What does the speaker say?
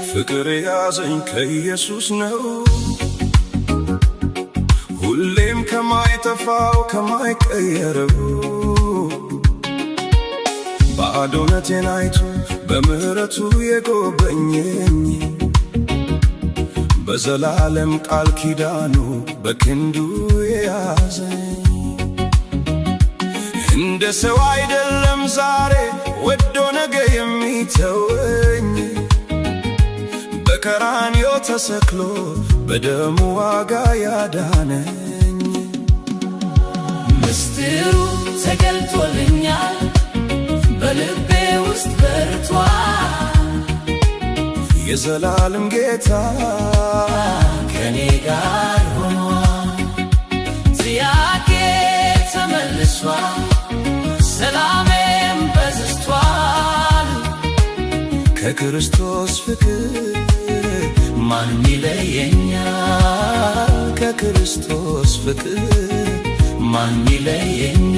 ፍቅር ያዘኝ ከኢየሱስ ነው ሁሌም ከማይጠፋው ከማይቀየረው ባዶነቴን አይቶ በምህረቱ የጎበኘኝ በዘላለም ቃል ኪዳኑ በክንዱ የያዘኝ እንደ ሰው አይደለም ዛሬ ወዶ ነገ የሚተወኝ በቀራንዮ ተሰቅሎ በደሙ ዋጋ ያዳነኝ ምስጢሩ ተገልጦልኛል በልቤ ውስጥ በርቷል የዘላለም ጌታ ከኔ ጋር ሆኗል ጥያቄ ተመልሷል ሰላሜም በዝቷል ከክርስቶስ ፍቅር ማን ይለየኛል ከክርስቶስ ፍቅር ማን ይለየኛል